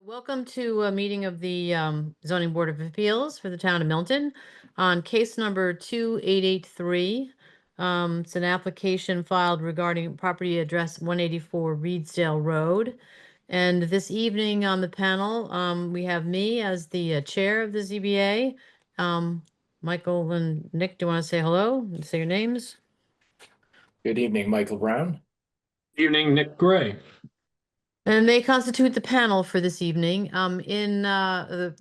Welcome to a meeting of the Zoning Board of Appeals for the town of Milton on case number 2883. It's an application filed regarding property address 184 Reedsdale Road. And this evening on the panel, we have me as the chair of the ZBA. Michael and Nick, do you want to say hello and say your names? Good evening, Michael Brown. Evening, Nick Gray. And they constitute the panel for this evening. In the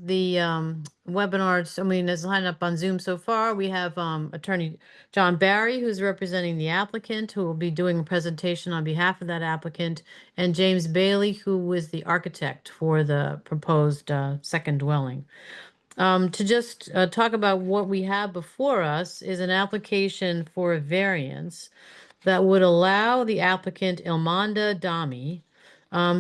webinars, I mean, as lined up on Zoom so far, we have Attorney John Barry, who's representing the applicant, who will be doing a presentation on behalf of that applicant, and James Bailey, who is the architect for the proposed second dwelling. To just talk about what we have before us is an application for a variance that would allow the applicant Ilmanda Dami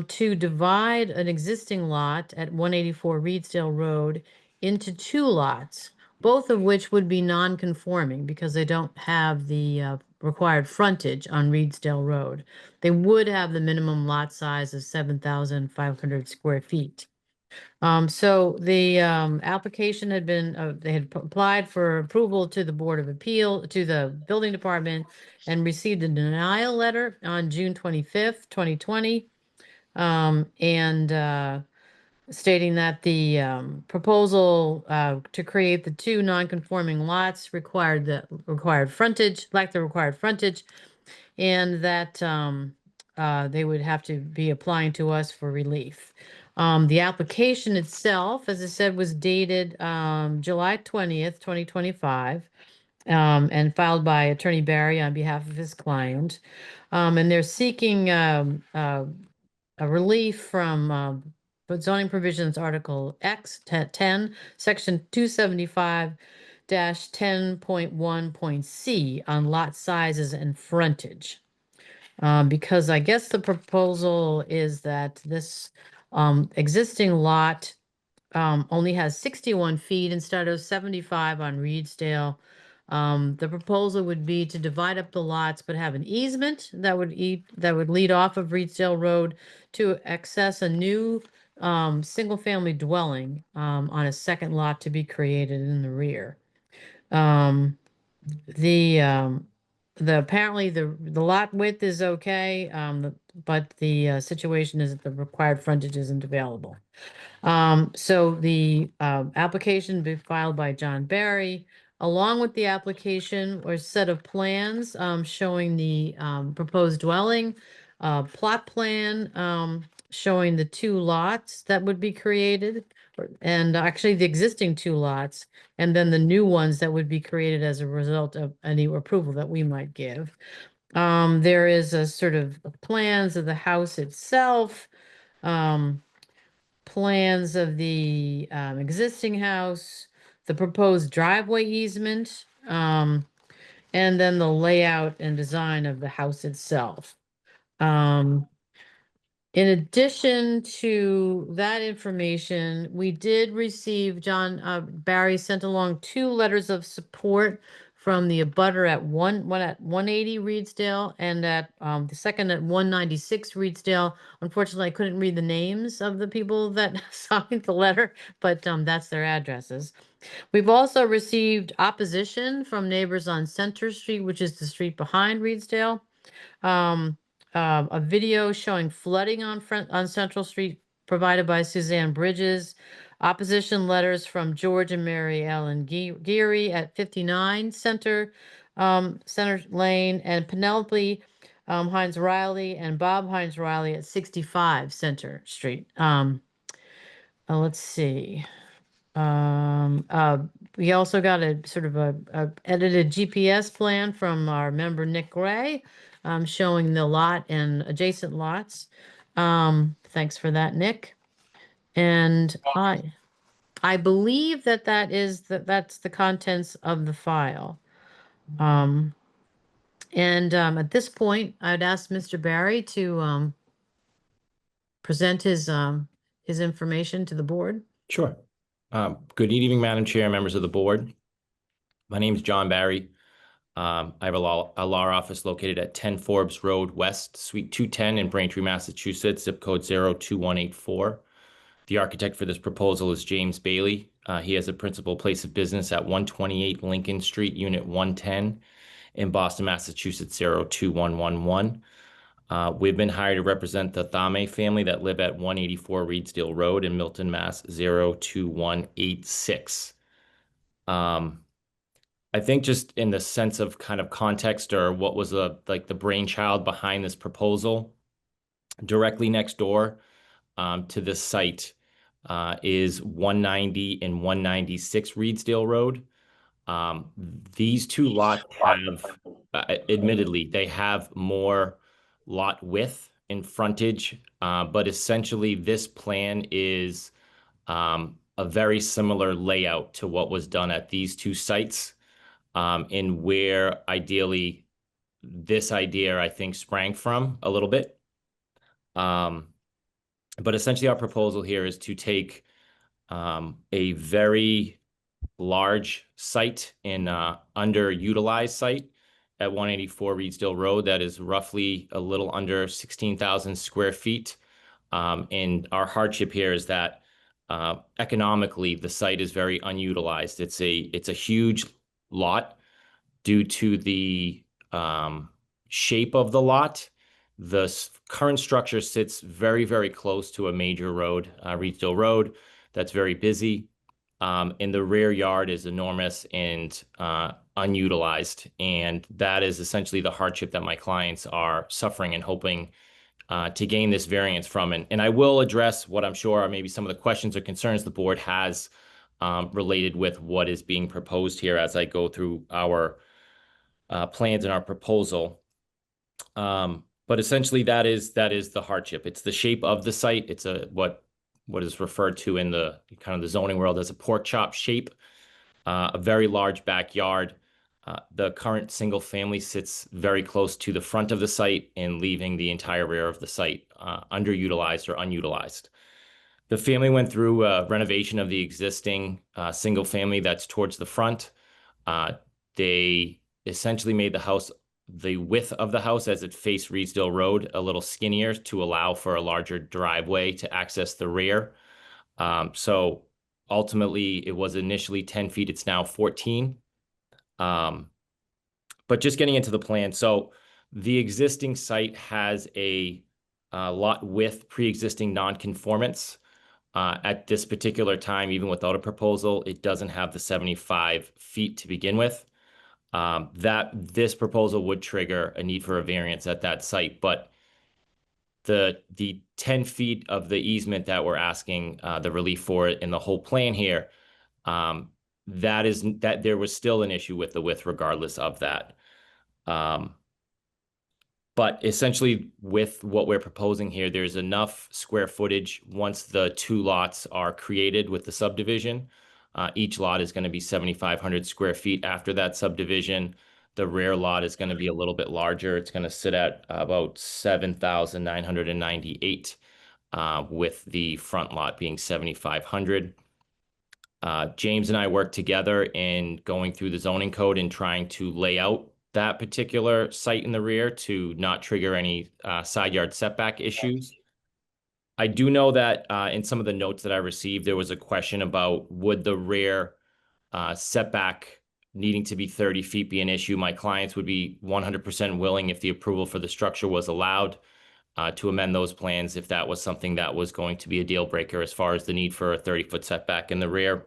to divide an existing lot at 184 Reedsdale Road into two lots, both of which would be non-conforming because they don't have the required frontage on Reedsdale Road. They would have the minimum lot size of 7,500 square feet. So the application had been, they had applied for approval to the Board of Appeal, to the Building Department, and received a denial letter on June 25th, 2020. Stating that the proposal to create the two non-conforming lots required the required frontage, lacked the required frontage, and that they would have to be applying to us for relief. The application itself, as I said, was dated July 20th, 2025, and filed by Attorney Barry on behalf of his client. And they're seeking a relief from zoning provisions Article X 10, Section 275-10.1.c on lot sizes and frontage. Because I guess the proposal is that this existing lot only has 61 feet instead of 75 on Reedsdale. The proposal would be to divide up the lots, but have an easement that would lead off of Reedsdale Road to access a new single-family dwelling on a second lot to be created in the rear. Apparently the lot width is okay, but the situation is that the required frontage isn't available. So the application be filed by John Barry. Along with the application or set of plans showing the proposed dwelling, plot plan showing the two lots that would be created, and actually the existing two lots, and then the new ones that would be created as a result of any approval that we might give. There is a sort of plans of the house itself, plans of the existing house, the proposed driveway easement, and then the layout and design of the house itself. In addition to that information, we did receive, John Barry sent along two letters of support from the abutter at one at 180 Reedsdale and at the second at 196 Reedsdale. Unfortunately, I couldn't read the names of the people that signed the letter, but that's their addresses. We've also received opposition from neighbors on Center Street, which is the street behind Reedsdale. A video showing flooding on Central Street provided by Suzanne Bridges. Opposition letters from George and Mary Ellen Geary at 59 Center Lane, and Penelope Hines Riley and Bob Hines Riley at 65 Center Street. Let's see. We also got a sort of a edited GPS plan from our member Nick Gray, showing the lot and adjacent lots. Thanks for that, Nick. And I believe that's the contents of the file. And at this point, I'd ask Mr. Barry to present his information to the board. Sure. Good evening, Madam Chair, members of the board. My name is John Barry. I have a law office located at 10 Forbes Road West, Suite 210 in Braintree, Massachusetts, zip code 02184. The architect for this proposal is James Bailey. He has a principal place of business at 128 Lincoln Street, Unit 110 in Boston, Massachusetts, 02111. We've been hired to represent the Thame family that live at 184 Reedsdale Road in Milton, Mass. 02186. I think just in the sense of kind of context or what was like the brainchild behind this proposal, directly next door to this site is 190 and 196 Reedsdale Road. These two lots have, admittedly, they have more lot width and frontage, but essentially this plan is a very similar layout to what was done at these two sites, and where ideally this idea, I think, sprang from a little bit. But essentially our proposal here is to take a very large site in underutilized site at 184 Reedsdale Road that is roughly a little under 16,000 square feet. And our hardship here is that economically the site is very unutilized. It's a huge lot due to the shape of the lot. The current structure sits very, very close to a major road, Reedsdale Road, that's very busy. And the rear yard is enormous and unutilized. And that is essentially the hardship that my clients are suffering and hoping to gain this variance from. And I will address what I'm sure are maybe some of the questions or concerns the board has related with what is being proposed here as I go through our plans and our proposal. But essentially that is the hardship. It's the shape of the site. It's what is referred to in the kind of the zoning world as a pork chop shape, a very large backyard. The current single family sits very close to the front of the site and leaving the entire rear of the site underutilized or unutilized. The family went through a renovation of the existing single family that's towards the front. They essentially made the width of the house as it faced Reedsdale Road a little skinnier to allow for a larger driveway to access the rear. So ultimately it was initially 10 feet. It's now 14. But just getting into the plan. So the existing site has a lot width pre-existing non-conformance. At this particular time, even without a proposal, it doesn't have the 75 feet to begin with. That this proposal would trigger a need for a variance at that site, but the 10 feet of the easement that we're asking the relief for in the whole plan here, that there was still an issue with the width regardless of that. But essentially with what we're proposing here, there's enough square footage once the two lots are created with the subdivision. Each lot is going to be 7,500 square feet after that subdivision. The rear lot is going to be a little bit larger. It's going to sit at about 7,998, with the front lot being 7,500. James and I worked together in going through the zoning code and trying to lay out that particular site in the rear to not trigger any side yard setback issues. I do know that in some of the notes that I received, there was a question about would the rear setback needing to be 30 feet be an issue. My clients would be 100% willing, if the approval for the structure was allowed, to amend those plans if that was something that was going to be a deal breaker as far as the need for a 30-foot setback in the rear.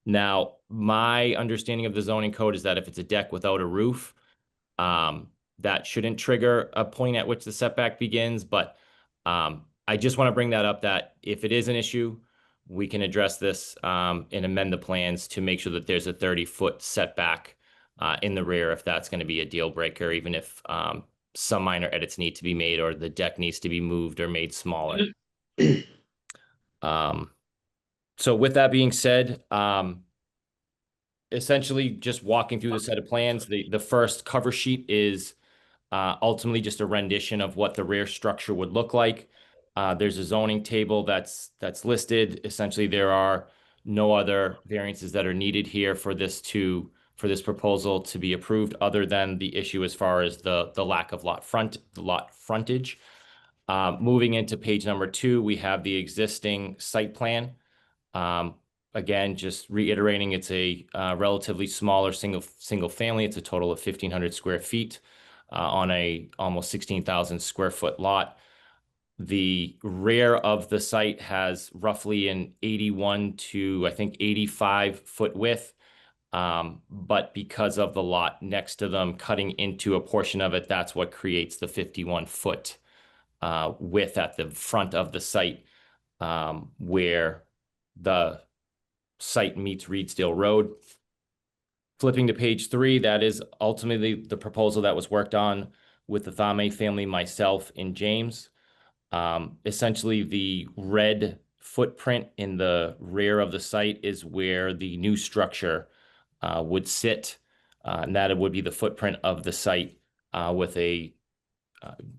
Now, my understanding of the zoning code is that if it's a deck without a roof, that shouldn't trigger a point at which the setback begins. But I just want to bring that up, that if it is an issue, we can address this and amend the plans to make sure that there's a 30-foot setback in the rear if that's going to be a deal breaker, even if some minor edits need to be made or the deck needs to be moved or made smaller. So with that being said, essentially just walking through the set of plans, the first cover sheet is ultimately just a rendition of what the rear structure would look like. There's a zoning table that's listed. Essentially, there are no other variances that are needed here for this proposal to be approved, other than the issue as far as the lack of lot frontage. Moving into page number 2, we have the existing site plan. Again, just reiterating, it's a relatively smaller single family. It's a total of 1,500 square feet on a almost 16,000 square foot lot. The rear of the site has roughly an 81 to, I think, 85 foot width. But because of the lot next to them cutting into a portion of it, that's what creates the 51 foot width at the front of the site, where the site meets Reedsdale Road. Flipping to page 3, that is ultimately the proposal that was worked on with the Thame family, myself, and James. Essentially, the red footprint in the rear of the site is where the new structure would sit, and that it would be the footprint of the site with a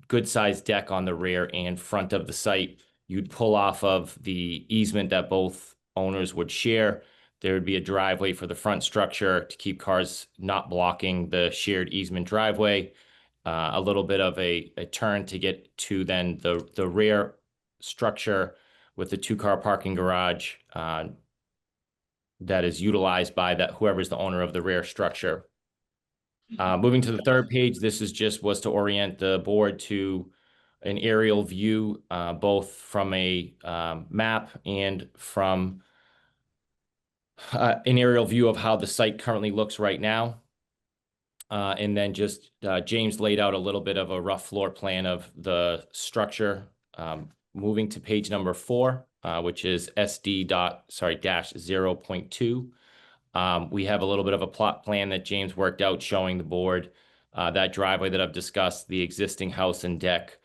good-sized deck on the rear and front of the site. You'd pull off of the easement that both owners would share. There would be a driveway for the front structure to keep cars not blocking the shared easement driveway. A little bit of a turn to get to then the rear structure with the 2-car parking garage that is utilized by whoever's the owner of the rear structure. Moving to the third page, this was to orient the board to an aerial view, both from a map and from an aerial view of how the site currently looks right now. And then James laid out a little bit of a rough floor plan of the structure. Moving to page number 4, which is -0.2. We have a little bit of a plot plan that James worked out showing the board that driveway that I've discussed, the existing house and deck,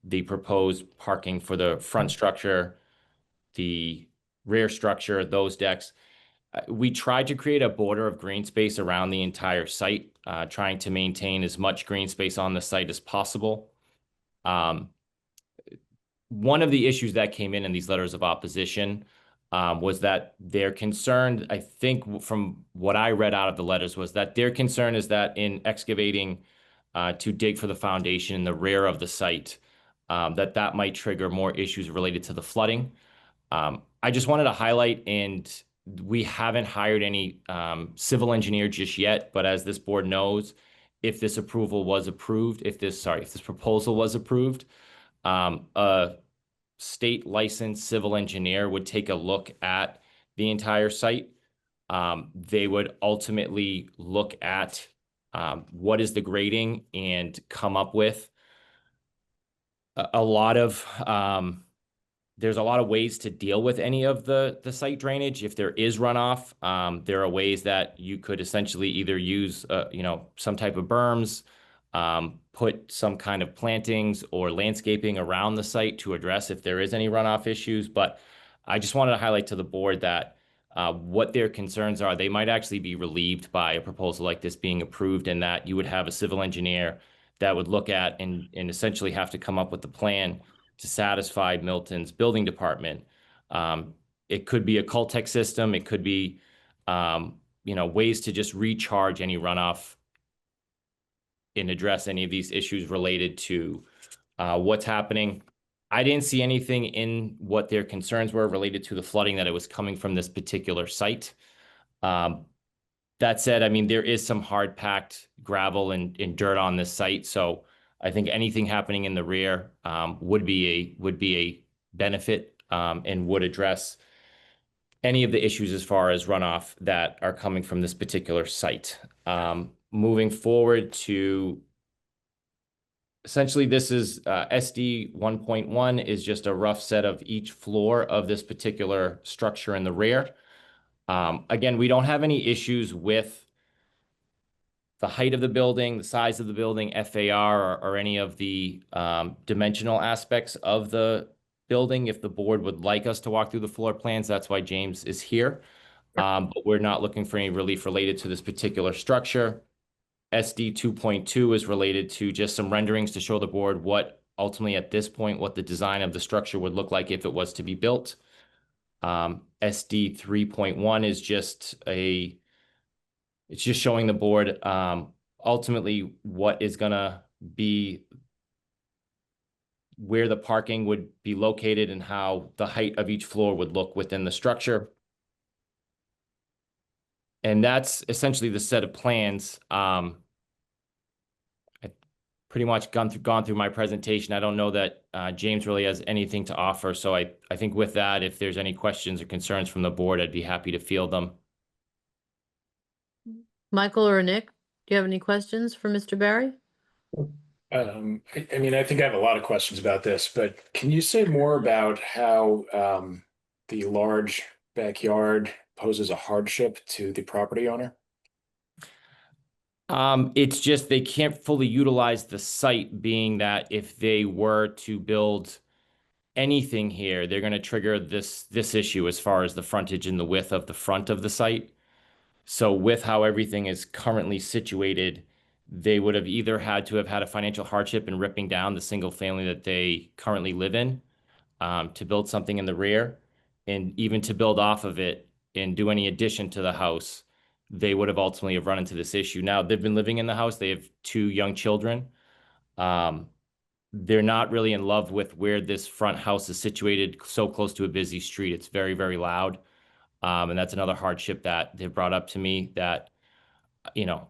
the proposed parking for the front structure, the rear structure, those decks. We tried to create a border of green space around the entire site, trying to maintain as much green space on the site as possible. One of the issues that came in these letters of opposition was that they're concerned, I think from what I read out of the letters, was that their concern is that in excavating to dig for the foundation in the rear of the site, that might trigger more issues related to the flooding. I just wanted to highlight, and we haven't hired any civil engineer just yet, but as this board knows, if this proposal was approved, a state licensed civil engineer would take a look at the entire site. They would ultimately look at what is the grading and come up with a lot of there's a lot of ways to deal with any of the site drainage. If there is runoff, there are ways that you could essentially either use some type of berms, put some kind of plantings or landscaping around the site to address if there is any runoff issues. But I just wanted to highlight to the board that what their concerns are. They might actually be relieved by a proposal like this being approved, and that you would have a civil engineer that would look at and essentially have to come up with a plan to satisfy Milton's building department. It could be a Cultec system. It could be, ways to just recharge any runoff and address any of these issues related to what's happening. I didn't see anything in what their concerns were related to the flooding that it was coming from this particular site. That said, I mean, there is some hard packed gravel and dirt on this site. So I think anything happening in the rear would be a benefit and would address any of the issues as far as runoff that are coming from this particular site. Moving forward to essentially, this is SD 1.1 is just a rough set of each floor of this particular structure in the rear. Again, we don't have any issues with the height of the building, the size of the building, FAR, or any of the dimensional aspects of the building. If the board would like us to walk through the floor plans, that's why James is here. But we're not looking for any relief related to this particular structure. SD 2.2 is related to just some renderings to show the board what ultimately at this point, what the design of the structure would look like if it was to be built. SD 3.1 is it's just showing the board ultimately what is going to be where the parking would be located and how the height of each floor would look within the structure. And that's essentially the set of plans. I pretty much gone through my presentation. I don't know that James really has anything to offer. So I think with that, if there's any questions or concerns from the board, I'd be happy to field them. Michael or Nick, do you have any questions for Mr. Barry? I mean, I think I have a lot of questions about this, but can you say more about how the large backyard poses a hardship to the property owner? It's just they can't fully utilize the site, being that if they were to build anything here, they're going to trigger this issue as far as the frontage and the width of the front of the site. So with how everything is currently situated, they would have either had to have had a financial hardship in ripping down the single family that they currently live in, to build something in the rear, and even to build off of it and do any addition to the house, they would have ultimately have run into this issue. Now they've been living in the house. They have 2 young children. They're not really in love with where this front house is situated so close to a busy street. It's very, very loud. And that's another hardship that they've brought up to me, that,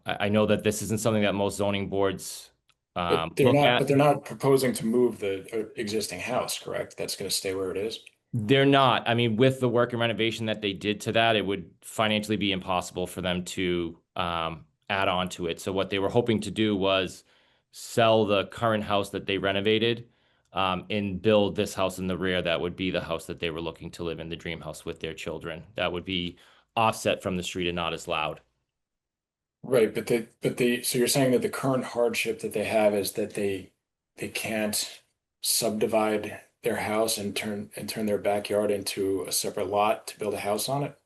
I know that this isn't something that most zoning boards look at. But they're not proposing to move the existing house, correct? That's going to stay where it is. They're not. I mean, with the work and renovation that they did to that, it would financially be impossible for them to add on to it. So what they were hoping to do was sell the current house that they renovated, and build this house in the rear. That would be the house that they were looking to live in, the dream house with their children. That would be offset from the street and not as loud. Right, so you're saying that the current hardship that they have is that they can't subdivide their house and turn their backyard into a separate lot to build a house on it?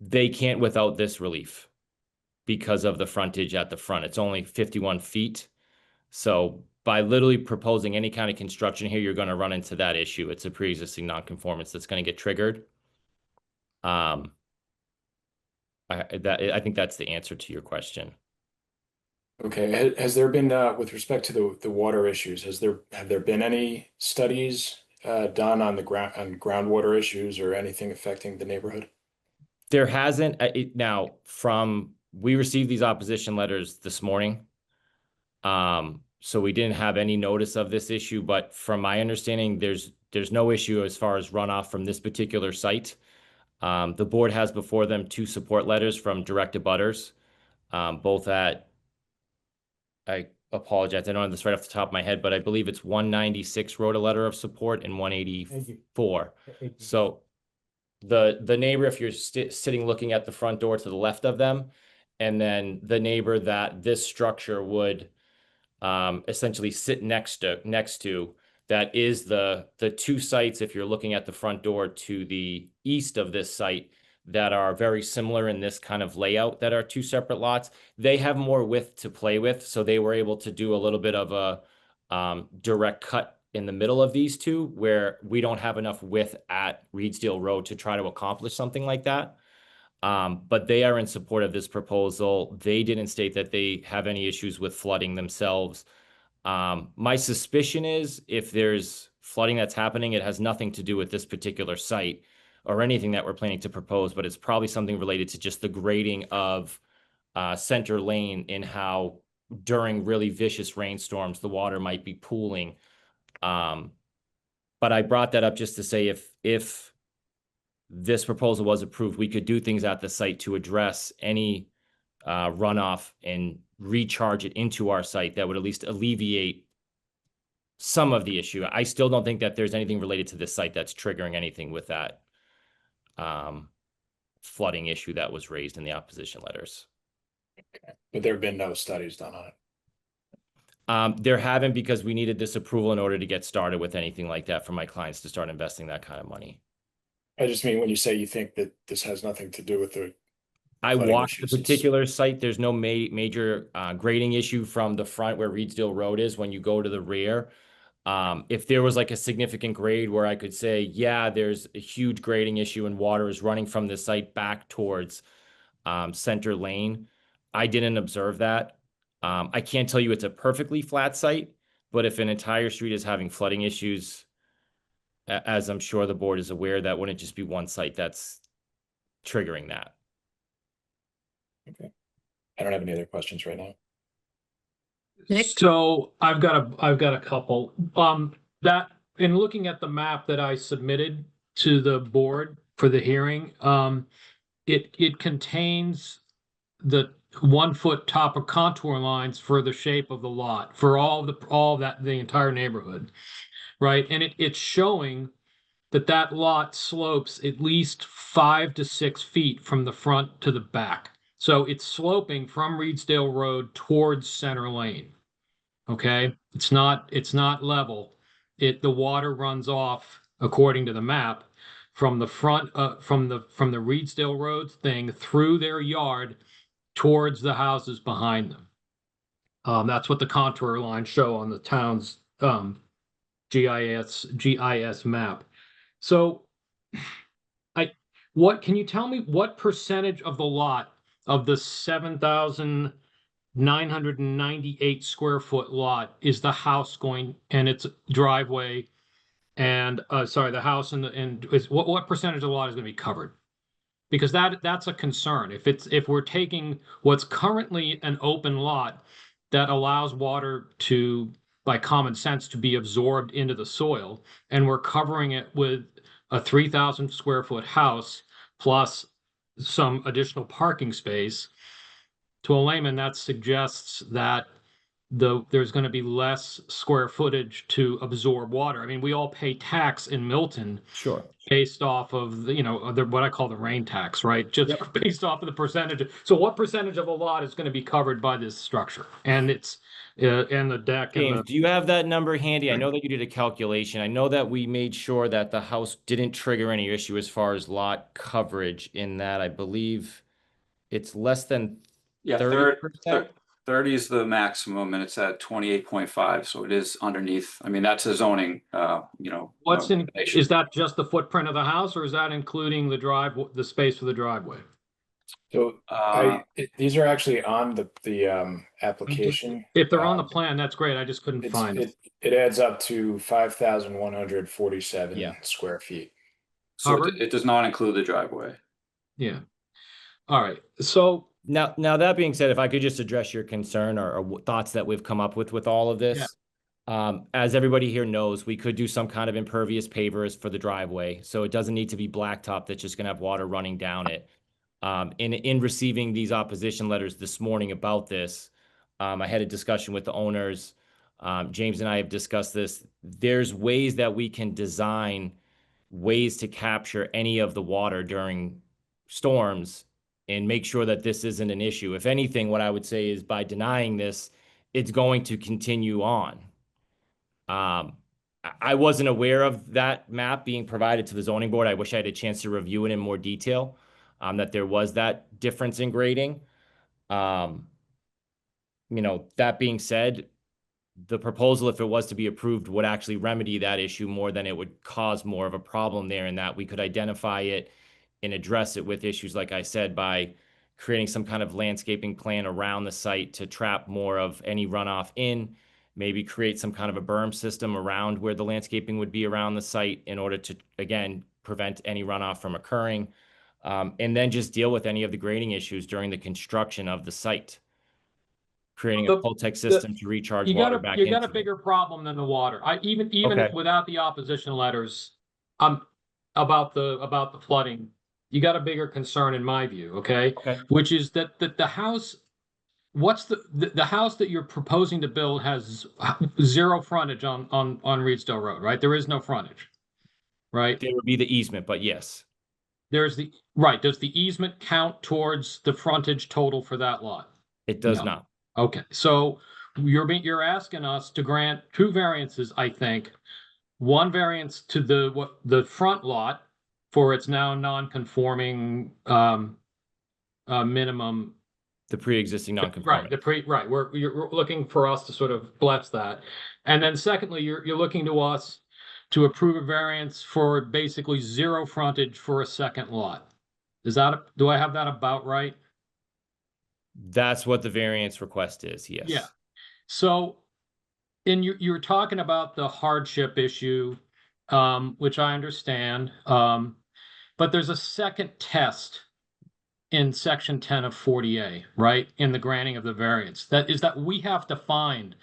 They can't without this relief because of the frontage at the front. It's only 51 feet. So by literally proposing any kind of construction here, you're going to run into that issue. It's a pre-existing nonconformance that's going to get triggered. I think that's the answer to your question. Okay, has there been with respect to the water issues, have there been any studies done on groundwater issues or anything affecting the neighborhood? There hasn't. We received these opposition letters this morning. So we didn't have any notice of this issue, but from my understanding, there's no issue as far as runoff from this particular site. The board has before them 2 support letters from direct abutters, both at, I apologize, I don't have this right off the top of my head, but I believe it's 196 wrote a letter of support and 184. So the neighbor, if you're sitting looking at the front door to the left of them, and then the neighbor that this structure would essentially sit next to, that is the 2 sites, if you're looking at the front door to the east of this site, that are very similar in this kind of layout, that are 2 separate lots. They have more width to play with, so they were able to do a little bit of a direct cut in the middle of these 2, where we don't have enough width at Reedsdale Road to try to accomplish something like that. But they are in support of this proposal. They didn't state that they have any issues with flooding themselves. My suspicion is if there's flooding that's happening, it has nothing to do with this particular site or anything that we're planning to propose, but it's probably something related to just the grading of Center Lane, and how during really vicious rainstorms, the water might be pooling. But I brought that up just to say if this proposal was approved, we could do things at the site to address any runoff and recharge it into our site that would at least alleviate some of the issue. I still don't think that there's anything related to this site that's triggering anything with that flooding issue that was raised in the opposition letters. But there have been no studies done on it. There haven't, because we needed this approval in order to get started with anything like that for my clients to start investing that kind of money. I just mean when you say you think that this has nothing to do with the I flooding walked the issues, particular site. There's no major grading issue from the front where Reedsdale Road is when you go to the rear. If there was like a significant grade where I could say, yeah, there's a huge grading issue and water is running from the site back towards Center Lane, I didn't observe that. I can't tell you it's a perfectly flat site, But if an entire street is having flooding issues, as I'm sure the board is aware, that wouldn't just be one site that's triggering that. Okay. I don't have any other questions right now. Nick? So I've got a couple. That in looking at the map that I submitted to the board for the hearing, it contains the 1 foot top of contour lines for the shape of the lot for all that the entire neighborhood, right? And it's showing that lot slopes at least 5 to 6 feet from the front to the back. So it's sloping from Reedsdale Road towards Center Lane. Okay, it's not level. The water runs off according to the map from the front from the Reedsdale Road thing through their yard towards the houses behind them. That's what the contour lines show on the town's GIS map. So what can you tell me what percentage of the lot of the 7,998 square foot lot is the house going and its driveway and the house and what percentage of the lot is going to be covered? Because that's a concern. If we're taking what's currently an open lot that allows water to, by common sense, to be absorbed into the soil, and we're covering it with a 3,000 square foot house plus some additional parking space, to a layman, that suggests that there's going to be less square footage to absorb water. I mean, we all pay tax in Milton Sure. based off of what I call the rain tax, right? Just based off of the percentage. So what percentage of a lot is going to be covered by this structure? And it's and the deck James, and do you have that number handy? I know that you did a calculation. I know that we made sure that the house didn't trigger any issue as far as lot coverage in that I believe it's less than Yeah, 30%. 30 is the maximum and it's at 28.5, so it is underneath. I mean, that's a zoning, what's in, regulation. is that just the footprint of the house or is that including the space for the driveway? So these are actually on the application. If they're on the plan, that's great. I just couldn't find it. It adds up to 5,147 Yeah. square feet. So Covered? it does not include the driveway. Yeah. All right. So Now that being said, if I could just address your concern or thoughts that we've come up with all of this. As everybody here knows, we could do some kind of impervious pavers for the driveway. So it doesn't need to be blacktop that's just going to have water running down it. In receiving these opposition letters this morning about this, I had a discussion with the owners. James and I have discussed this. There's ways that we can design ways to capture any of the water during storms and make sure that this isn't an issue. If anything, what I would say is by denying this, it's going to continue on. I wasn't aware of that map being provided to the zoning board. I wish I had a chance to review it in more detail, that there was that difference in grading. That being said, the proposal, if it was to be approved, would actually remedy that issue more than it would cause more of a problem there, in that we could identify it and address it with issues, like I said, by creating some kind of landscaping plan around the site to trap more of any runoff in, maybe create some kind of a berm system around where the landscaping would be around the site in order to, again, prevent any runoff from occurring, and then just deal with any of the grading issues during the construction of the site. Creating a Pultec system to recharge water back into. You got a bigger problem than the water. Even Okay. without the opposition letters, about the flooding, you got a bigger concern in my view. Okay. Which is that the house, what's the house that you're proposing to build has zero frontage on Reedsdale Road, right? There is no frontage, right? There would be the easement, but yes. Does the easement count towards the frontage total for that lot? It does No. not. Okay, so you're asking us to grant two variances, I think. One variance to the front lot for its now non-conforming minimum. The pre-existing non-conforming. You're looking for us to sort of bless that, and then secondly, you're looking to us to approve a variance for basically zero frontage for a second lot. Do I have that about right? That's what the variance request is, yes. Yeah. So and you're talking about the hardship issue, which I understand. But there's a second test in section 10 of 40A, right? In the granting of the variance. That is that we have to find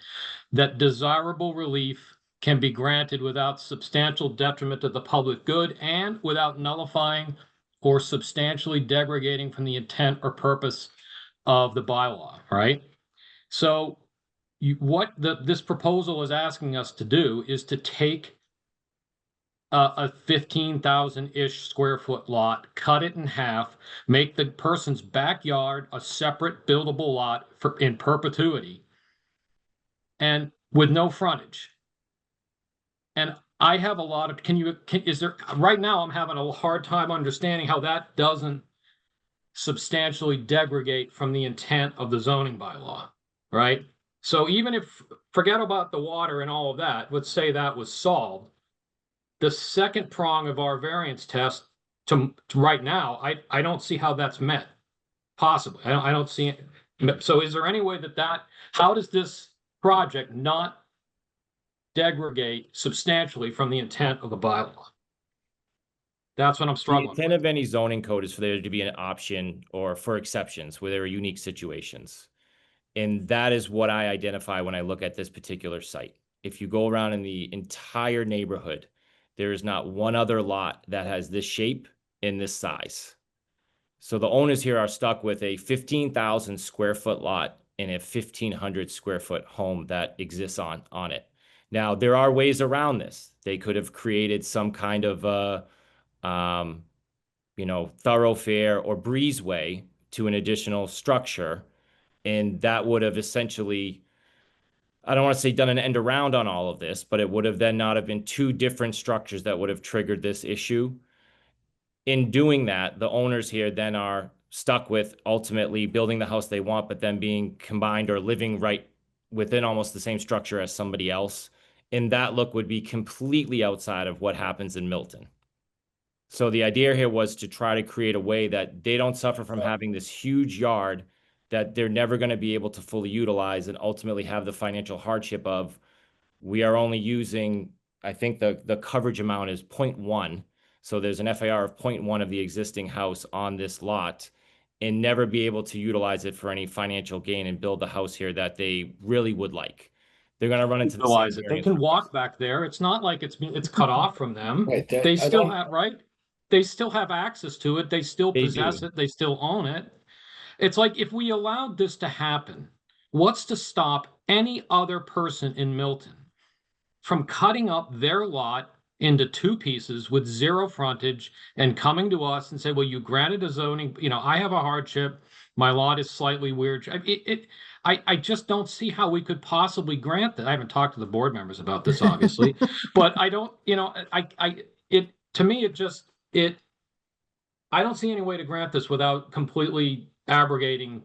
that desirable relief can be granted without substantial detriment to the public good and without nullifying or substantially degrading from the intent or purpose of the bylaw, right? So what this proposal is asking us to do is to take a 15,000-ish square foot lot, cut it in half, make the person's backyard a separate buildable lot in perpetuity, and with no frontage. And I have a lot of, right now I'm having a hard time understanding how that doesn't substantially degrade from the intent of the zoning bylaw, right? So even if, forget about the water and all of that, let's say that was solved, the second prong of our variance test to right now, I don't see how that's met. Possibly, I don't see it. So is there any way how does this project not degrade substantially from the intent of the bylaw? That's what I'm The struggling intent with. of any zoning code is for there to be an option or for exceptions where there are unique situations. And that is what I identify when I look at this particular site. If you go around in the entire neighborhood, there is not one other lot that has this shape in this size. So the owners here are stuck with a 15,000 square foot lot and a 1,500 square foot home that exists on it. Now, there are ways around this. They could have created some kind of thoroughfare or breezeway to an additional structure. And that would have essentially, I don't want to say done an end around on all of this, but it would have then not have been two different structures that would have triggered this issue. In doing that, the owners here then are stuck with ultimately building the house they want, but then being combined or living right within almost the same structure as somebody else. And that look would be completely outside of what happens in Milton. So the idea here was to try to create a way that they don't suffer from having this huge yard that they're never going to be able to fully utilize and ultimately have the financial hardship of, we are only using, I think the coverage amount is 0.1. So there's an FAR of 0.1 of the existing house on this lot and never be able to utilize it for any financial gain and build the house here that they really would like. They're going to run into the same Utilize it. They variance can request. walk back there. It's not like it's cut off from them. Right, They I still don't- have, right? They still have access to it. They still They possess do. it. They still own it. It's like if we allowed this to happen, what's to stop any other person in Milton from cutting up their lot into two pieces with zero frontage and coming to us and say, well, you granted a zoning, I have a hardship. My lot is slightly weird. I just don't see how we could possibly grant that. I haven't talked to the board members about this, obviously, but I don't, to me, I don't see any way to grant this without completely abrogating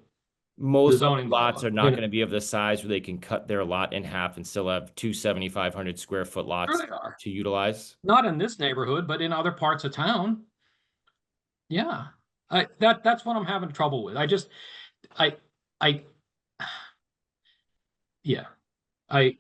Most of the zoning lots bylaw, are not going to be of the size where they can cut their lot in half and still have two 7,500 square foot lots Sure they are. to utilize. Not in this neighborhood, but in other parts of town. Yeah, that's what I'm having trouble with. I, I, yeah, I,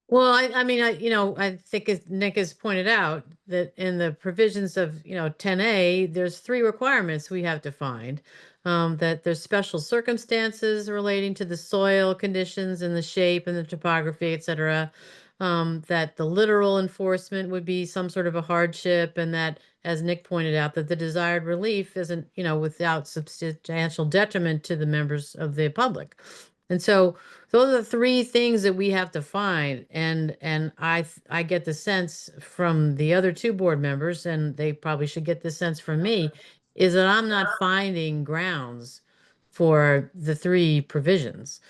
Well, I mean, I think as Nick has pointed out that in the provisions of, 10A, there's three requirements we have to find. That there's special circumstances relating to the soil conditions and the shape and the topography, et cetera. That the literal enforcement would be some sort of a hardship, and that, as Nick pointed out, that the desired relief isn't, without substantial detriment to the members of the public. And so those are the three things that we have to find. And I get the sense from the other two board members, and they probably should get the sense from me, is that I'm not finding grounds for the three provisions.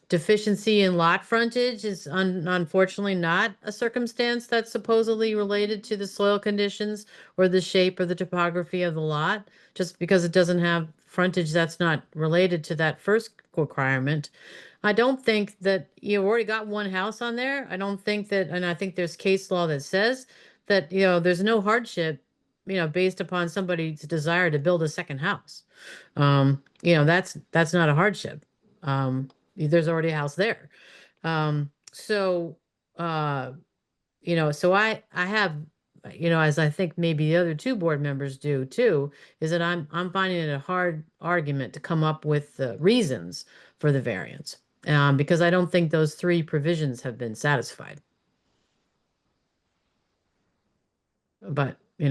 Deficiency in lot frontage is unfortunately not a circumstance that's supposedly related to the soil conditions or the shape or the topography of the lot. Just because it doesn't have frontage, that's not related to that first requirement. I don't think that you've already got one house on there. I don't think that, and I think there's case law that says that, there's no hardship, based upon somebody's desire to build a second house. That's not a hardship. There's already a house there. So, uh, so I have, as I think maybe the other two board members do too, is that I'm finding it a hard argument to come up with the reasons for the variance. Because I don't think those three provisions have been satisfied. But, I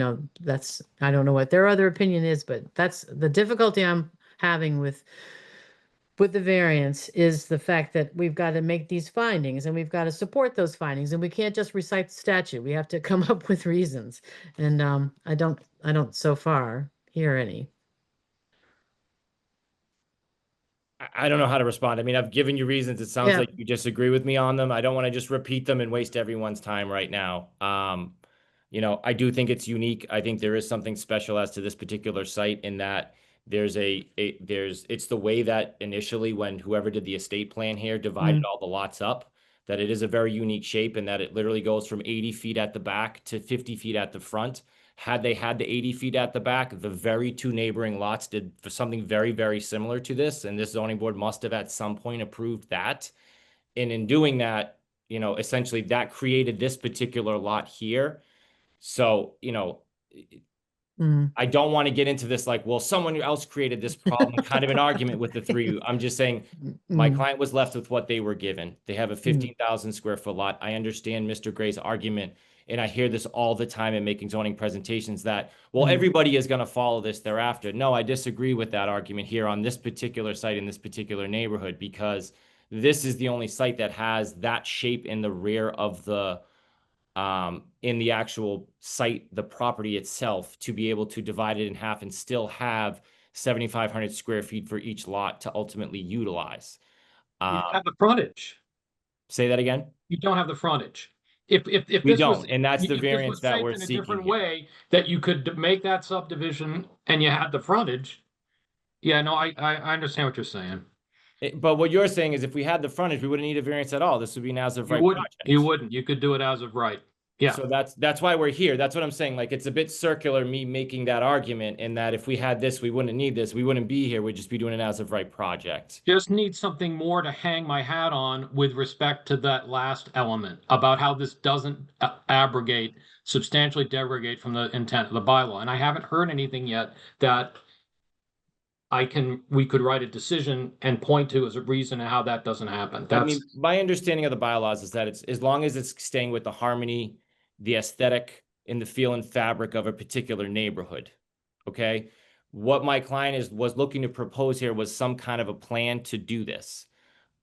don't know what their other opinion is, but that's the difficulty I'm having with the variance is the fact that we've got to make these findings and we've got to support those findings, and we can't just recite the statute. We have to come up with reasons. And I don't so far hear any. I don't know how to respond. I mean, I've given you reasons. It sounds Yeah. like you disagree with me on them. I don't want to just repeat them and waste everyone's time right now. I do think it's unique. I think there is something special as to this particular site in that it's the way that initially when whoever did the estate plan here divided all the lots up, that it is a very unique shape and that it literally goes from 80 feet at the back to 50 feet at the front. Had they had the 80 feet at the back, the very two neighboring lots did for something very, very similar to this. And this zoning board must have at some point approved that. And in doing that, essentially that created this particular lot here. So, Mm. I don't want to get into this like, well, someone else created this problem, kind of an argument with the three of you. I'm just saying my client was left with what they were given. They have a 15,000 square foot lot. I understand Mr. Gray's argument, and I hear this all the time in making zoning presentations that, well, everybody is going to follow this thereafter. No, I disagree with that argument here on this particular site in this particular neighborhood, because this is the only site that has that shape in the rear of in the actual site, the property itself, to be able to divide it in half and still have 7,500 square feet for each lot to ultimately utilize. You have the frontage. Say that again? You don't have the frontage. If We this was, don't, and that's the if this variance was that shaped we're in a seeking different here. way, that you could make that subdivision and you had the frontage. Yeah, no, I understand what you're saying. But what you're saying is if we had the frontage, we wouldn't need a variance at all. This would be an as of right project. You wouldn't. You could do it as of right. Yeah. So that's why we're here. That's what I'm saying. Like, it's a bit circular, me making that argument, in that if we had this, we wouldn't need this. We wouldn't be here. We'd just be doing an as of right project. Just need something more to hang my hat on with respect to that last element about how this doesn't substantially derogate from the intent of the bylaw. And I haven't heard anything yet that we could write a decision and point to as a reason how that doesn't happen. I mean, my understanding of the bylaws is that it's as long as it's staying with the harmony, the aesthetic, and the feel and fabric of a particular neighborhood. Okay. What my client was looking to propose here was some kind of a plan to do this.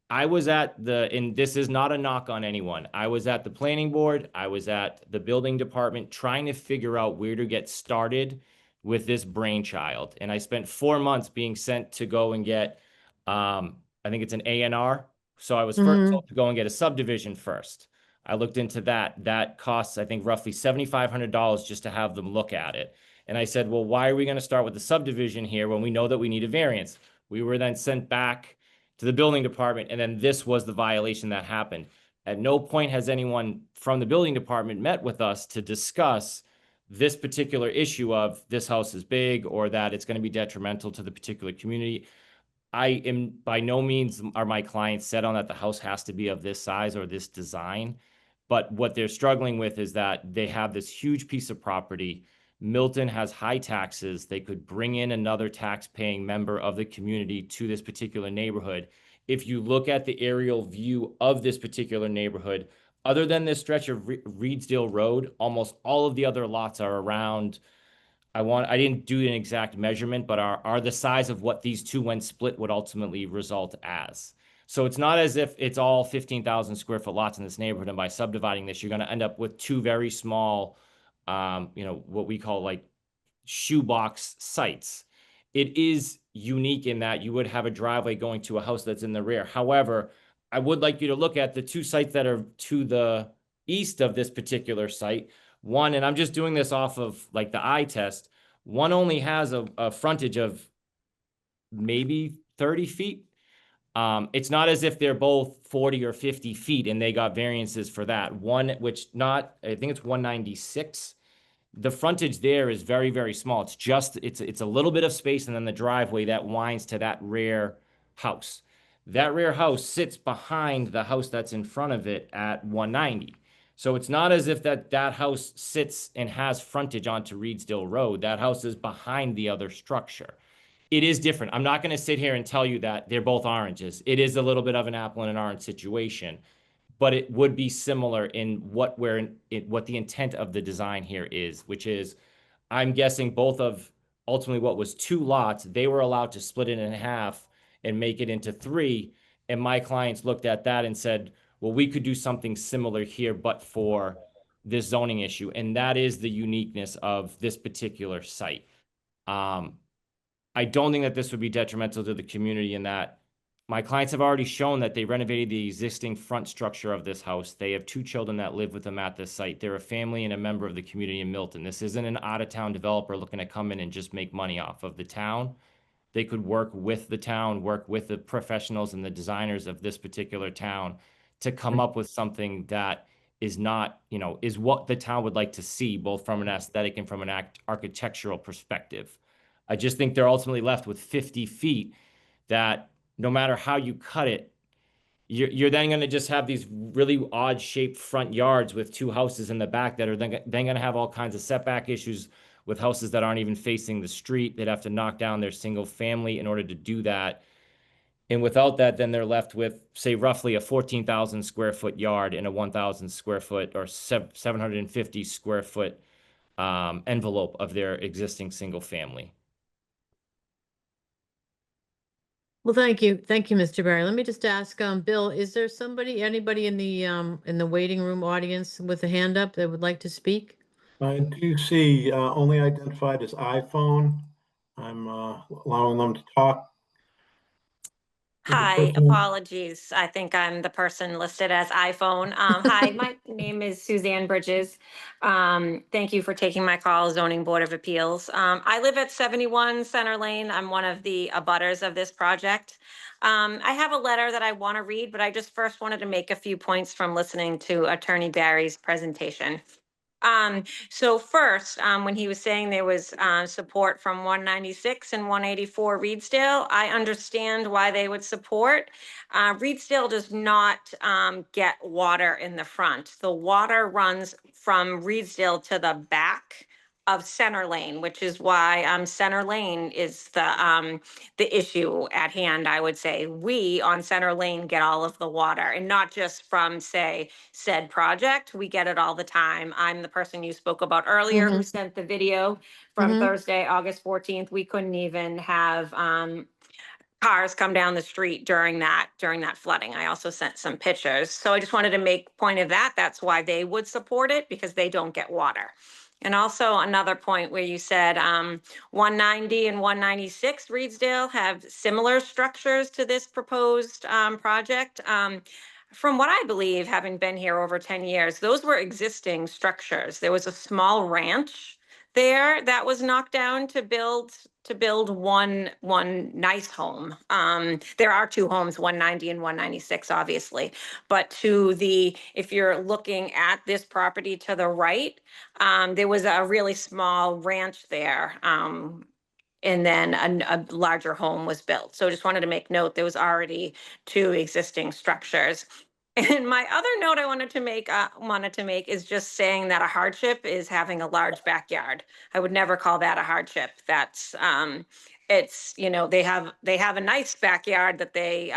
I was and this is not a knock on anyone. I was at the planning board. I was at the building department trying to figure out where to get started with this brainchild. And I spent 4 months being sent to go and get, I think it's an A&R. So I was first told to go and get a subdivision first. I looked into that. That costs, I think, roughly $7,500 just to have them look at it. And I said, well, why are we going to start with the subdivision here when we know that we need a variance? We were then sent back to the building department, and then this was the violation that happened. At no point has anyone from the building department met with us to discuss this particular issue of this house is big or that it's going to be detrimental to the particular community. I am by no means are my clients set on that the house has to be of this size or this design. But what they're struggling with is that they have this huge piece of property. Milton has high taxes. They could bring in another tax-paying member of the community to this particular neighborhood. If you look at the aerial view of this particular neighborhood, other than this stretch of Reedsdale Road, almost all of the other lots are around. I didn't do an exact measurement, but are the size of what these two, when split, would ultimately result as. So it's not as if it's all 15,000 square foot lots in this neighborhood, and by subdividing this, you're going to end up with two very small, what we call like shoebox sites. It is unique in that you would have a driveway going to a house that's in the rear. However, I would like you to look at the two sites that are to the east of this particular site. One, and I'm just doing this off of like the eye test, one only has a frontage of maybe 30 feet. It's not as if they're both 40 or 50 feet and they got variances for that. One, I think it's 196. The frontage there is very, very small. It's a little bit of space and then the driveway that winds to that rear house. That rear house sits behind the house that's in front of it at 190. So it's not as if that house sits and has frontage onto Reedsdale Road. That house is behind the other structure. It is different. I'm not going to sit here and tell you that they're both oranges. It is a little bit of an apple and an orange situation, but it would be similar in what the intent of the design here is, which is, I'm guessing both of ultimately what was 2 lots, they were allowed to split it in half and make it into 3. And my clients looked at that and said, well, we could do something similar here, but for this zoning issue. And that is the uniqueness of this particular site. I don't think that this would be detrimental to the community in that my clients have already shown that they renovated the existing front structure of this house. They have 2 children that live with them at this site. They're a family and a member of the community in Milton. This isn't an out-of-town developer looking to come in and just make money off of the town. They could work with the town, work with the professionals and the designers of this particular town to come up with something that is not, is what the town would like to see, both from an aesthetic and from an architectural perspective. I just think they're ultimately left with 50 feet that no matter how you cut it, you're then going to just have these really odd shaped front yards with 2 houses in the back that are then going to have all kinds of setback issues with houses that aren't even facing the street. They'd have to knock down their single family in order to do that. And without that, then they're left with, say, roughly a 14,000 square foot yard in a 1,000 square foot or 750 square foot envelope of their existing single family. Well, thank you. Thank you, Mr. Barry. Let me just ask, Bill, is there anybody in the waiting room audience with a hand up that would like to speak? I do see only identified as iPhone. I'm allowing them to talk. Hi, apologies. I think I'm the person listed as iPhone. Hi, my name is Suzanne Bridges. Thank you for taking my call, Zoning Board of Appeals. I live at 71 Center Lane. I'm one of the abutters of this project. I have a letter that I want to read, but I just first wanted to make a few points from listening to Attorney Barry's presentation. So first, when he was saying there was support from 196 and 184 Reedsdale, I understand why they would support. Reedsdale does not get water in the front. The water runs from Reedsdale to the back of Center Lane, which is why Center Lane is the issue at hand. I would say we on Center Lane get all of the water, and not just from, say, said project. We get it all the time. I'm the person you spoke about earlier who sent the video from Thursday, August 14th. We couldn't even have cars come down the street during that flooding. I also sent some pictures. So I just wanted to make point of that. That's why they would support it, because they don't get water. And also another point where you said 190 and 196 Reedsdale have similar structures to this proposed project. From what I believe, having been here over 10 years, those were existing structures. There was a small ranch there that was knocked down to build one nice home. There are 2 homes, 190 and 196, obviously. But if you're looking at this property to the right, there was a really small ranch there. And then a larger home was built. So just wanted to make note, there was already 2 existing structures. And my other note I wanted to make is just saying that a hardship is having a large backyard. I would never call that a hardship. That's it's, they have a nice backyard that they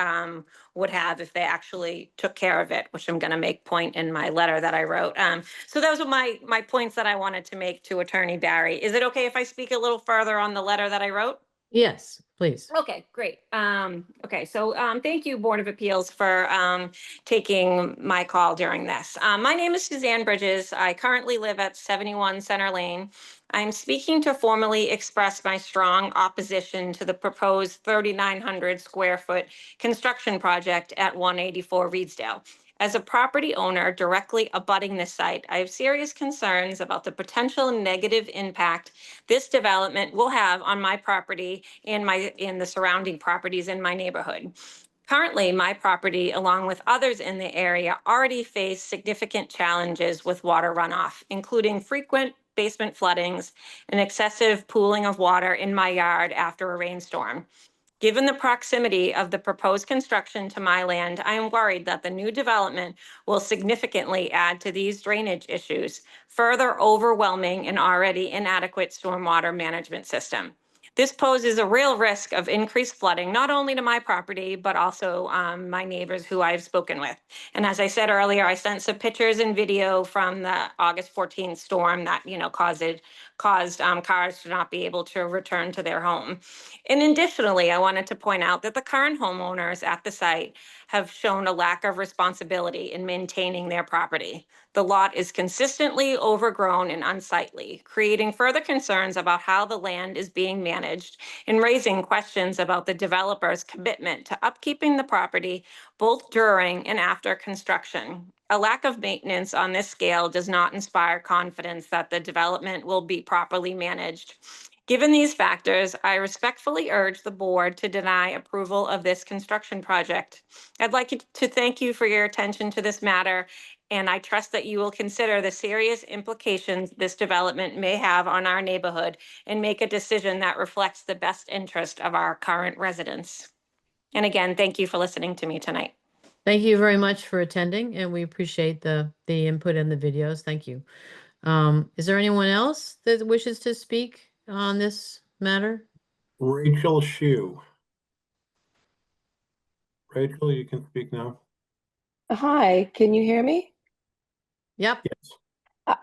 would have if they actually took care of it, which I'm going to make point in my letter that I wrote. So those are my points that I wanted to make to Attorney Barry. Is it okay if I speak a little further on the letter that I wrote? Yes, please. Okay, great. Okay, so thank you, Board of Appeals, for taking my call during this. My name is Suzanne Bridges. I currently live at 71 Center Lane. I'm speaking to formally express my strong opposition to the proposed 3,900 square foot construction project at 184 Reedsdale. As a property owner directly abutting this site, I have serious concerns about the potential negative impact this development will have on my property and in the surrounding properties in my neighborhood. Currently, my property, along with others in the area, already face significant challenges with water runoff, including frequent basement floodings and excessive pooling of water in my yard after a rainstorm. Given the proximity of the proposed construction to my land, I am worried that the new development will significantly add to these drainage issues, further overwhelming an already inadequate stormwater management system. This poses a real risk of increased flooding, not only to my property, but also my neighbors who I've spoken with. And as I said earlier, I sent some pictures and video from the August 14th storm that, caused cars to not be able to return to their home. And additionally, I wanted to point out that the current homeowners at the site have shown a lack of responsibility in maintaining their property. The lot is consistently overgrown and unsightly, creating further concerns about how the land is being managed and raising questions about the developer's commitment to upkeeping the property both during and after construction. A lack of maintenance on this scale does not inspire confidence that the development will be properly managed. Given these factors, I respectfully urge the board to deny approval of this construction project. I'd like to thank you for your attention to this matter, and I trust that you will consider the serious implications this development may have on our neighborhood and make a decision that reflects the best interest of our current residents. And again, thank you for listening to me tonight. Thank you very much for attending, and we appreciate the input and the videos. Thank you. Is there anyone else that wishes to speak on this matter? Rachel Shu. Rachel, you can speak now. Hi, can you hear me? Yep. Yes.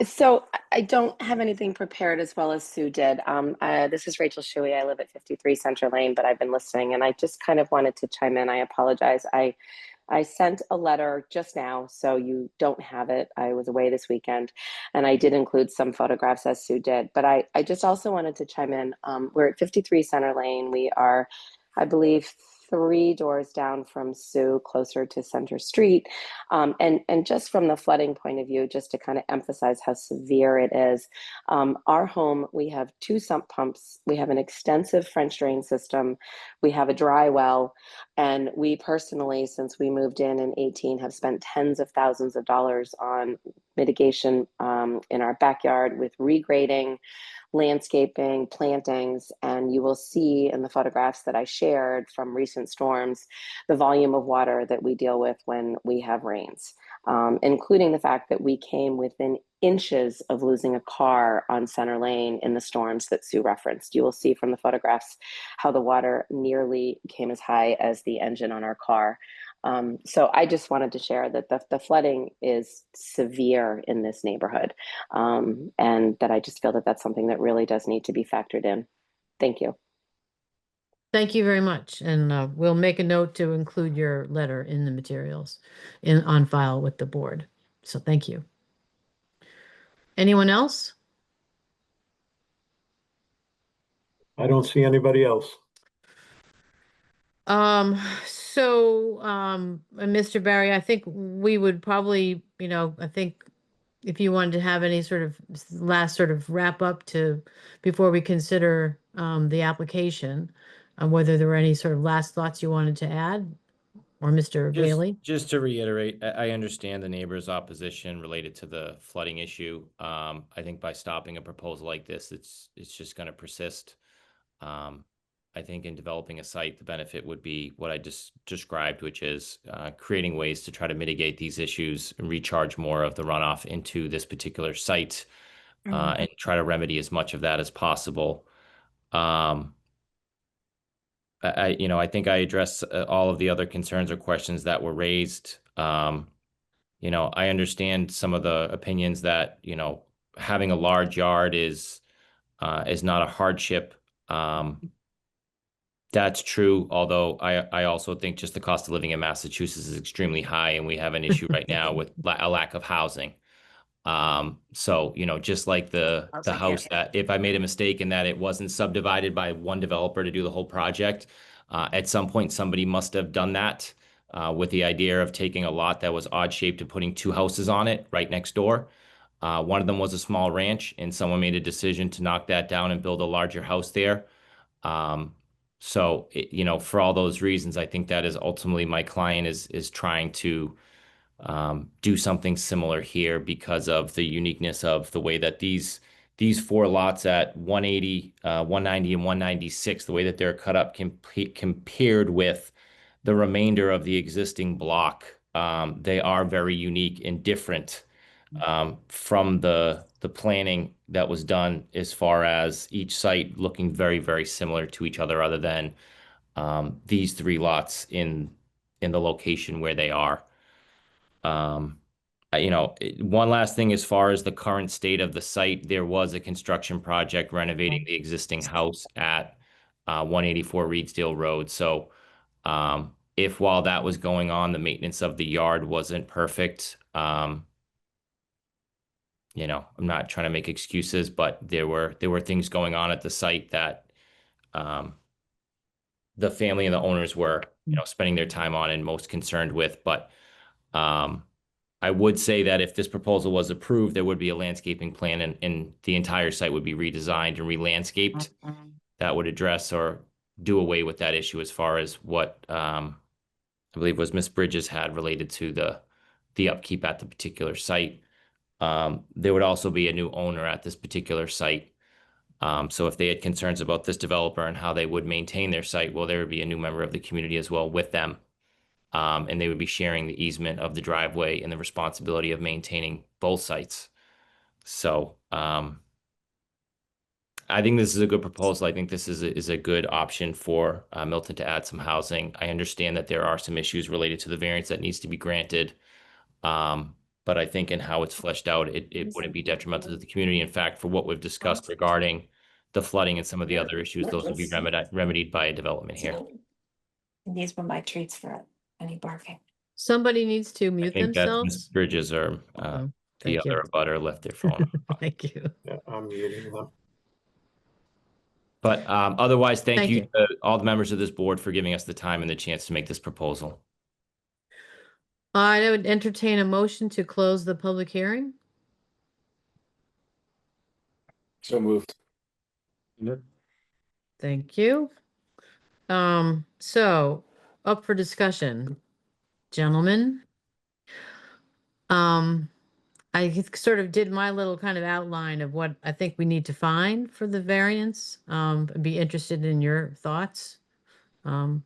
So I don't have anything prepared as well as Sue did. This is Rachel Shuey. I live at 53 Center Lane, but I've been listening and I just kind of wanted to chime in. I apologize. I sent a letter just now, so you don't have it. I was away this weekend and I did include some photographs as Sue did, but I just also wanted to chime in. We're at 53 Center Lane. We are, I believe, 3 doors down from Sue, closer to Center Street. And just from the flooding point of view, just to kind of emphasize how severe it is, our home, we have 2 sump pumps. We have an extensive French drain system. We have a dry well. And we personally, since we moved in 18, have spent tens of thousands of dollars on mitigation in our backyard with regrading, landscaping, plantings, and you will see in the photographs that I shared from recent storms, the volume of water that we deal with when we have rains, including the fact that we came within inches of losing a car on Center Lane in the storms that Sue referenced. You will see from the photographs how the water nearly came as high as the engine on our car. So I just wanted to share that the flooding is severe in this neighborhood, and that I just feel that that's something that really does need to be factored in. Thank you. Thank you very much. And we'll make a note to include your letter in the materials on file with the board. So thank you. Anyone else? I don't see anybody else. Mr. Barry, I think we would probably, I think if you wanted to have any sort of last sort of wrap up before we consider the application, whether there were any sort of last thoughts you wanted to add, or Mr. Bailey? Just to reiterate, I understand the neighbor's opposition related to the flooding issue. I think by stopping a proposal like this, it's just going to persist. I think in developing a site, the benefit would be what I just described, which is creating ways to try to mitigate these issues and recharge more of the runoff into this particular site, and try to remedy as much of that as possible. I think I addressed all of the other concerns or questions that were raised. I understand some of the opinions that, having a large yard is not a hardship. That's true, although I also think just the cost of living in Massachusetts is extremely high, and we have an issue right now with a lack of housing. So, just like the house that if I made a mistake in that it wasn't subdivided by one developer to do the whole project, at some point somebody must have done that with the idea of taking a lot that was odd shaped and putting 2 houses on it right next door. One of them was a small ranch, and someone made a decision to knock that down and build a larger house there. So, for all those reasons, I think that is ultimately my client is trying to do something similar here because of the uniqueness of the way that these these four lots at 180, 190, and 196, the way that they're cut up compared with the remainder of the existing block, they are very unique and different from the planning that was done, as far as each site looking very, very similar to each other, other than these three lots in the location where they are. One last thing, as far as the current state of the site, there was a construction project renovating the existing house at 184 Reedsdale Road. So if while that was going on, the maintenance of the yard wasn't perfect, I'm not trying to make excuses, but there were things going on at the site that the family and the owners were, spending their time on and most concerned with. But I would say that if this proposal was approved, there would be a landscaping plan, and the entire site would be redesigned and re-landscaped. That would address or do away with that issue, as far as what I believe was Miss Bridges had related to the upkeep at the particular site. There would also be a new owner at this particular site. So if they had concerns about this developer and how they would maintain their site, well, there would be a new member of the community as well with them. And they would be sharing the easement of the driveway and the responsibility of maintaining both sites. So I think this is a good proposal. I think this is a good option for Milton to add some housing. I understand that there are some issues related to the variance that needs to be granted. But I think in how it's fleshed out, it wouldn't be detrimental to the community. In fact, for what we've discussed regarding the flooding and some of the other issues, those would be remedied by a development here. These were my treats for any barking. Somebody needs to I mute think that's Ms. themselves. Bridges, or Oh, the thank you. other abutter left their phone. Thank you. Yeah, I'm muting them. But otherwise, thank Thank you you. to all the members of this board for giving us the time and the chance to make this proposal. I would entertain a motion to close the public hearing. So moved. Thank you. So up for discussion, gentlemen. I sort of did my little kind of outline of what I think we need to find for the variance. I'd be interested in your thoughts. I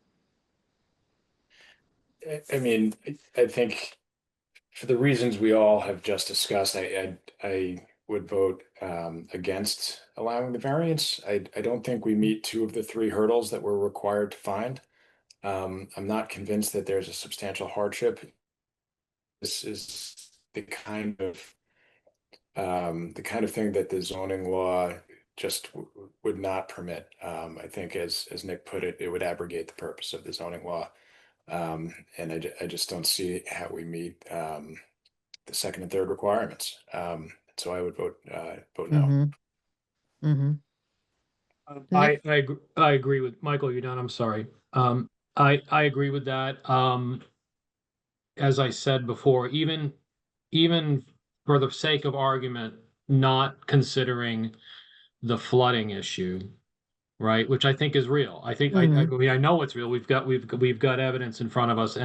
mean, I think for the reasons we all have just discussed, I would vote against allowing the variance. I don't think we meet two of the three hurdles that we're required to find. I'm not convinced that there's a substantial hardship. This is the kind of thing that the zoning law just would not permit. I think, as Nick put it, it would abrogate the purpose of the zoning law. And I just don't see how we meet the second and third requirements. So I would vote no. Mm-hmm. I agree with Michael. You're done. I'm sorry. I agree with that. As I said before, even for the sake of argument, not considering the flooding issue, right? Which I think is real. I think I mean, I know it's real. We've got evidence in front of us,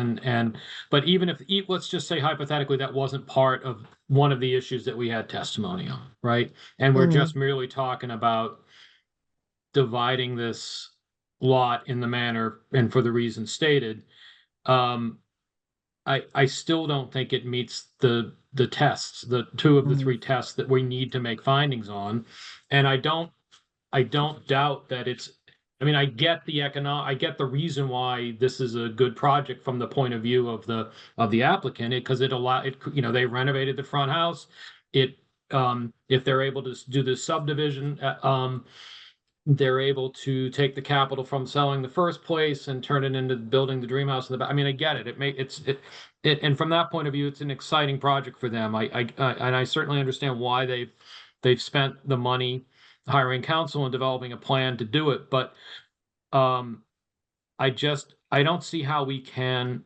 but even if let's just say hypothetically that wasn't part of one of the issues that we had testimony on, right? And we're just merely talking about dividing this lot in the manner and for the reasons stated. I still don't think it meets the tests, the two of the three tests that we need to make findings on. And I don't doubt that it's, I mean, I get the reason why this is a good project from the point of view of the applicant, because they renovated the front house. If they're able to do this subdivision, they're able to take the capital from selling the first place and turn it into building the dream house in the back. I mean, I get it. And from that point of view, it's an exciting project for them. And I certainly understand why they've spent the money hiring counsel and developing a plan to do it. But I don't see how we can.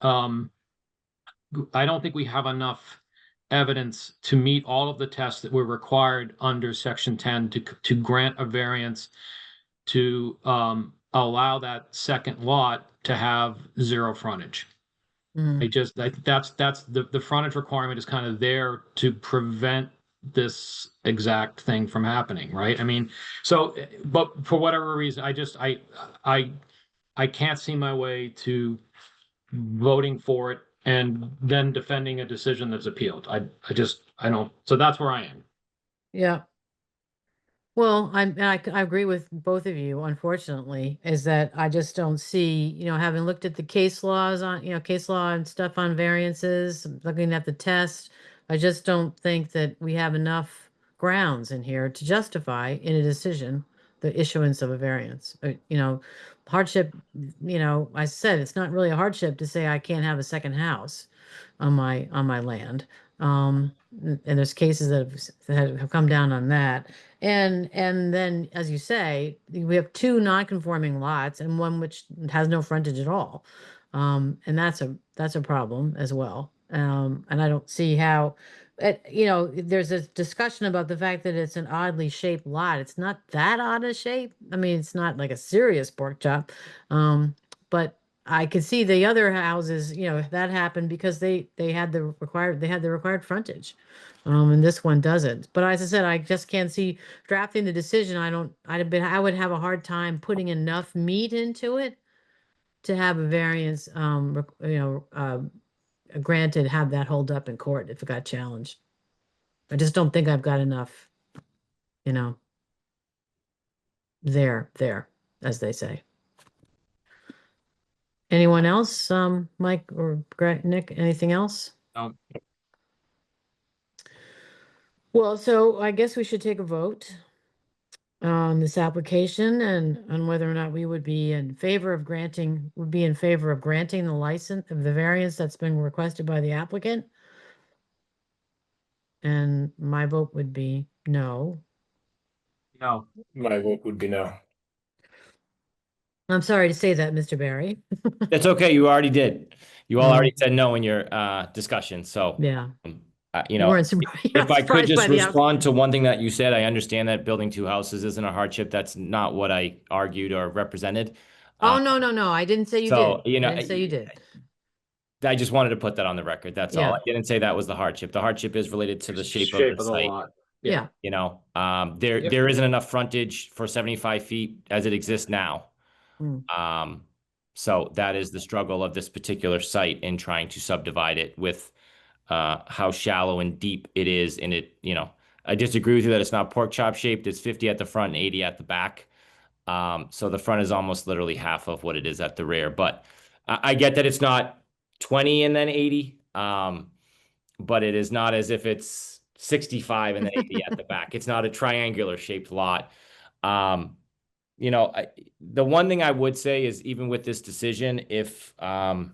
I don't think we have enough evidence to meet all of the tests that were required under Section 10 to grant a variance to allow that second lot to have zero frontage. I think that's the frontage requirement is kind of there to prevent this exact thing from happening, right? I mean, so, but for whatever reason, I can't see my way to voting for it and then defending a decision that's appealed. I don't, so that's where I am. Yeah. Well, I agree with both of you, unfortunately, is that I just don't see, having looked at the case laws on, case law and stuff on variances, looking at the test, I just don't think that we have enough grounds in here to justify in a decision the issuance of a variance. Hardship, I said it's not really a hardship to say I can't have a second house on my land. And there's cases that have come down on that. And then, as you say, we have two non-conforming lots and one which has no frontage at all. And that's a problem as well. And I don't see how, there's a discussion about the fact that it's an oddly shaped lot. It's not that odd a shape. I mean, it's not like a serious pork chop. But I could see the other houses, that happened because they had the required frontage. And this one doesn't. But as I said, I just can't see drafting the decision. I would have a hard time putting enough meat into it to have a variance, granted, have that hold up in court if it got challenged. I just don't think I've got enough, you know, there, as they say. Anyone else? Mike or Nick, anything else? Um, Well, so I guess we should take a vote on this application and on whether or not we would be in favor of granting the license of the variance that's been requested by the applicant. And my vote would be no. no, My vote would be no. I'm sorry to say that, Mr. Barry. That's okay. You already did. You all Mm. already said no in your discussion. So, Yeah. you You know, weren't if I could surprised just by the outcome. respond to one thing that you said, I understand that building two houses isn't a hardship. That's not what I argued or represented. Oh, no. I didn't say you So, did. I didn't say you did. I just wanted to put that on the record. That's all. Yeah. I didn't say that was the hardship. The hardship is related to the shape of the site. lot. Yeah. Yep. There isn't enough frontage for 75 feet as it exists now. Mm. So that is the struggle of this particular site in trying to subdivide it with how shallow and deep it is. And I disagree with you that it's not pork chop shaped. It's 50 at the front and 80 at the back. So the front is almost literally half of what it is at the rear. But I get that it's not 20 and then 80. But it is not as if it's 65 and then 80 at the back. It's not a triangular shaped lot. The one thing I would say is even with this decision, if, my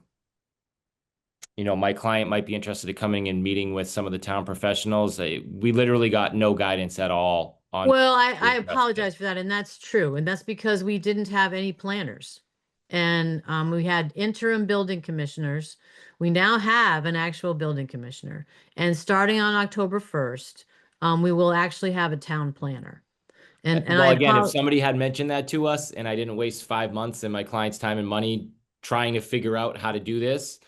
client might be interested in coming and meeting with some of the town professionals, we literally got no guidance at all on. Well, I apologize for that, and that's true, and that's because we didn't have any planners. And we had interim building commissioners. We now have an actual building commissioner. And starting on October 1st, we will actually have a town planner. And Well, again, if somebody had mentioned that to us and I didn't waste 5 months and my client's time and money trying to figure out how to do this,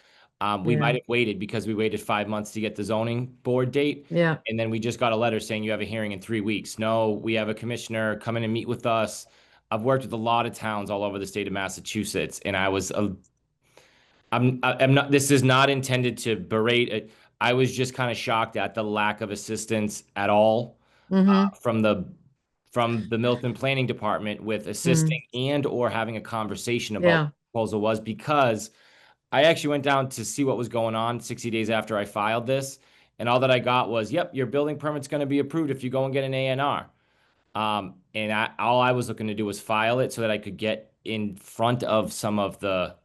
we Yeah. might have waited because we waited 5 months to get the zoning board date. Yeah. And then we just got a letter saying you have a hearing in 3 weeks. No, we have a commissioner come in and meet with us. I've worked with a lot of towns all over the state of Massachusetts, and I'm not, this is not intended to berate it. I was just kind of shocked at the lack of assistance at all from the Milton Planning Department with assisting and or having a conversation about Yeah. what the proposal was, because I actually went down to see what was going on 60 days after I filed this, and all that I got was, yep, your building permit's going to be approved if you go and get an A&R. And all I was looking to do was file it so that I could get in front of some of the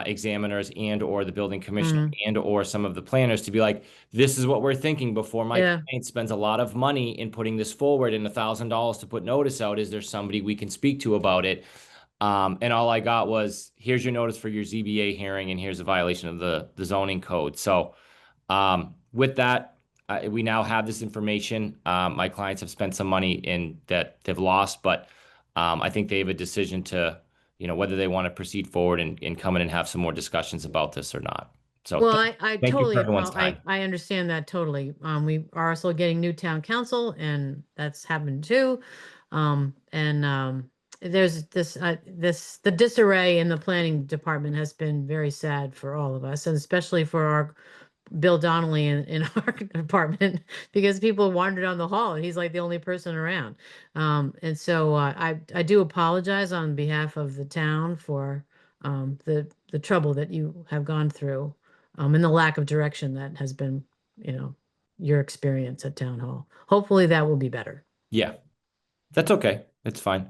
examiners and or the building commissioner and or some of the planners to be like, this is what we're thinking before my Yeah. client spends a lot of money in putting this forward and $1,000 to put notice out. Is there somebody we can speak to about it? And all I got was, here's your notice for your ZBA hearing and here's a violation of the zoning code. So with that, we now have this information. My clients have spent some money in that they've lost, but I think they have a decision to, whether they want to proceed forward and come in and have some more discussions about this or not. So Well, I thank you totally, for everyone's time. I understand that totally. We are also getting new town council and that's happened too. There's the disarray in the planning department has been very sad for all of us, and especially for our Bill Donnelly in our department, because people wander down the hall and he's like the only person around. And so I do apologize on behalf of the town for the trouble that you have gone through, and the lack of direction that has been, your experience at town hall. Hopefully that will be better. Yeah, that's okay. It's fine.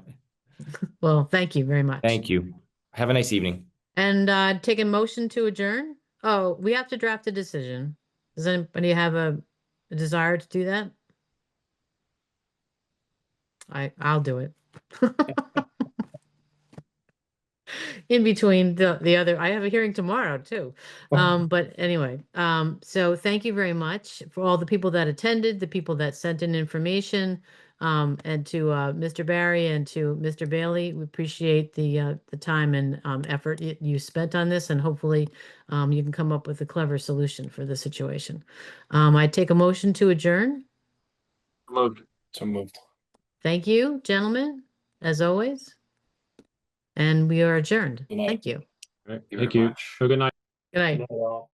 Well, thank you very much. Thank you. Have a nice evening. And take a motion to adjourn. Oh, we have to draft a decision. Does anybody have a desire to do that? I'll do it. In between the other, I have a hearing tomorrow too. But anyway, so thank you very much for all the people that attended, the people that sent in information, and to Mr. Barry and to Mr. Bailey. We appreciate the time and effort you spent on this, and hopefully you can come up with a clever solution for the situation. I take a motion to adjourn. Moved. So moved. Thank you, gentlemen, as always. And we are adjourned. Good night. Thank you. Thank you very you. much. Have a good night. Good night. Well,